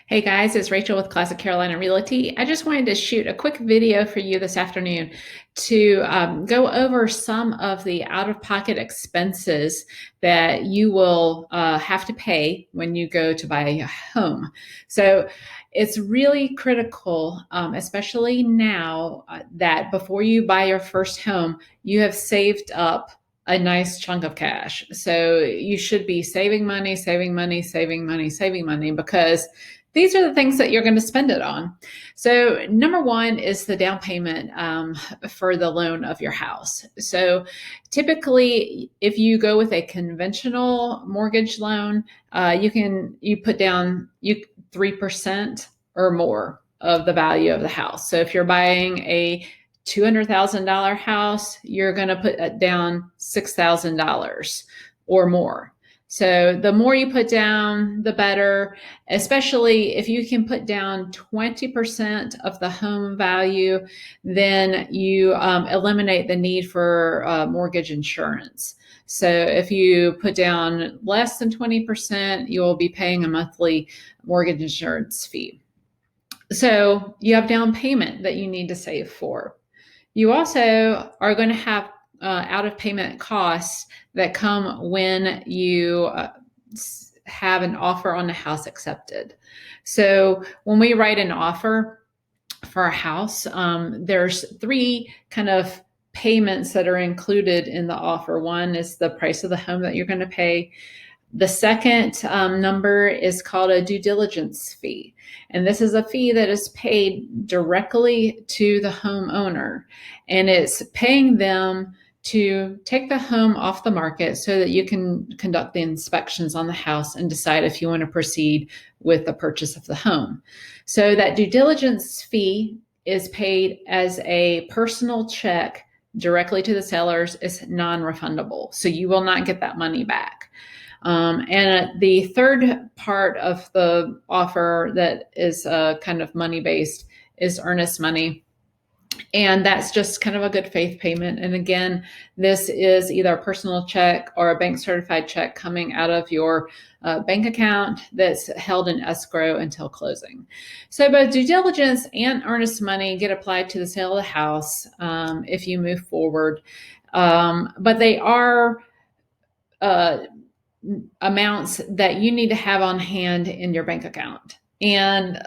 Hey guys, it's Rachel with Classic Carolina Realty. I just wanted to shoot a quick video for you this afternoon to go over some of the out-of-pocket expenses that you will have to pay when you go to buy a home. So it's really critical, especially now, that before you buy your first home, you have saved up a nice chunk of cash. So you should be saving money, saving money, saving money, saving money, because these are the things that you're going to spend it on. So number one is the down payment for the loan of your house. So typically, if you go with a conventional mortgage loan, you put down 3% or more of the value of the house. So if you're buying a $200,000 house, you're going to put down $6,000 or more. So the more you put down, the better, especially if you can put down 20% of the home value, then you eliminate the need for mortgage insurance. So if you put down less than 20%, you will be paying a monthly mortgage insurance fee. So you have down payment that you need to save for. You also are going to have out of payment costs that come when you have an offer on the house accepted. So when we write an offer for a house, there's three kind of payments that are included in the offer. One is the price of the home that you're going to pay. The second number is called a due diligence fee. And this is a fee that is paid directly to the homeowner. And it's paying them to take the home off the market so that you can conduct the inspections on the house and decide if you want to proceed with the purchase of the home. So that due diligence fee is paid as a personal check directly to the sellers. Is non-refundable. So you will not get that money back. And the third part of the offer that is kind of money-based is earnest money. And that's just kind of a good faith payment. And again, this is either a personal check or a bank certified check coming out of your bank account that's held in escrow until closing. So both due diligence and earnest money get applied to the sale of the house if you move forward. But they are amounts that you need to have on hand in your bank account. And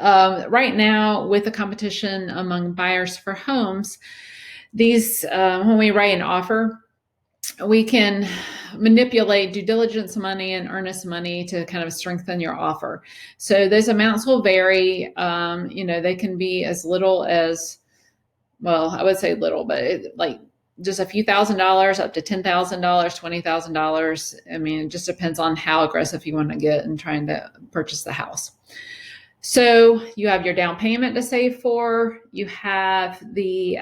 right now, with the competition among buyers for homes, these when we write an offer, we can manipulate due diligence money and earnest money to kind of strengthen your offer. So those amounts will vary. They can be as little as, well, I would say little, but like just a few $1,000s up to $10,000, $20,000. I mean, it just depends on how aggressive you want to get in trying to purchase the house. So you have your down payment to save for. You have the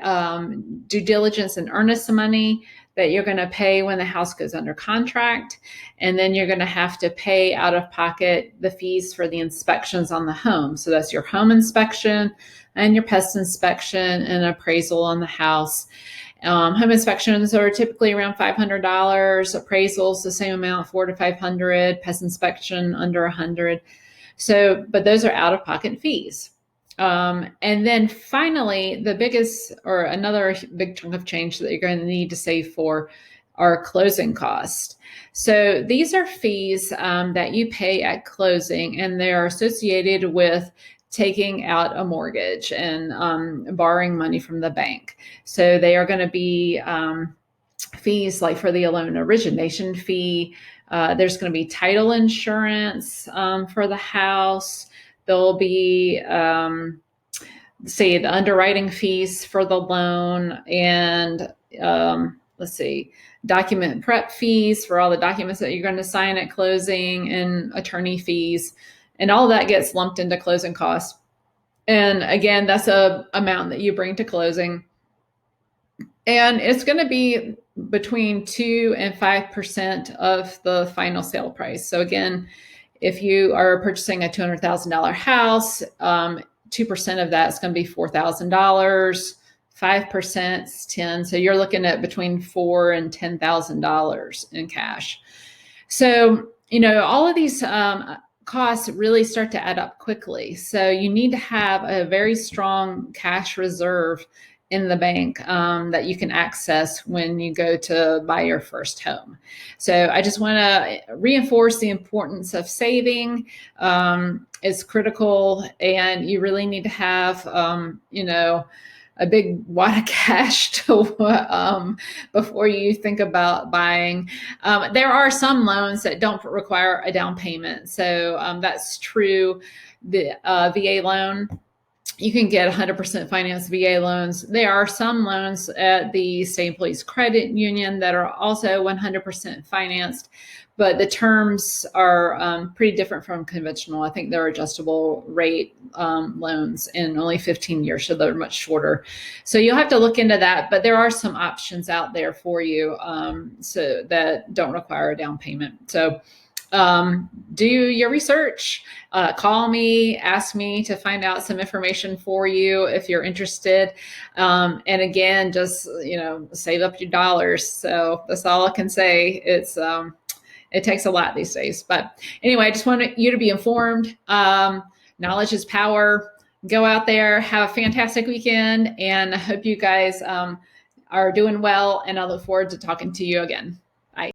due diligence and earnest money that you're going to pay when the house goes under contract. And then you're going to have to pay out of pocket the fees for the inspections on the home. So that's your home inspection and your pest inspection and appraisal on the house. Home inspections are typically around $500. Appraisals the same amount, $400 to $500. Pest inspection under $100. So, but those are out-of-pocket fees. And then finally, the biggest, or another big chunk of change that you're going to need to save for, are closing costs. So these are fees that you pay at closing, and they are associated with taking out a mortgage and borrowing money from the bank. So they are going to be fees like for the loan origination fee. There's going to be title insurance for the house. There'll be, say, the underwriting fees for the loan, and document prep fees for all the documents that you're going to sign at closing, and attorney fees. And all that gets lumped into closing costs. And again, that's a amount that you bring to closing. And it's going to be between 2 and 5% of the final sale price. So again, if you are purchasing a $200,000 house, 2% of that is going to be $4,000. 5% is 10. So you're looking at between $4,000 and $10,000 in cash. So, all of these costs really start to add up quickly. So you need to have a very strong cash reserve in the bank that you can access when you go to buy your first home. So I just want to reinforce the importance of saving. It's critical, and you really need to have, a big wad of cash to before you think about buying. There are some loans that don't require a down payment, so that's true. The VA loan, you can get 100% financed VA loans. There are some loans at the State Employees Credit Union that are also 100% financed, but the terms are pretty different from conventional. I think they're adjustable rate loans and only 15 years, so they're much shorter. So you'll have to look into that, but there are some options out there for you so that don't require a down payment. So do your research, call me, ask me to find out some information for you if you're interested. And again, just, save up your dollars. So that's all I can say. It takes a lot these days. But anyway, I just want you to be informed. Knowledge is power. Go out there, have a fantastic weekend, and I hope you guys are doing well. And I look forward to talking to you again.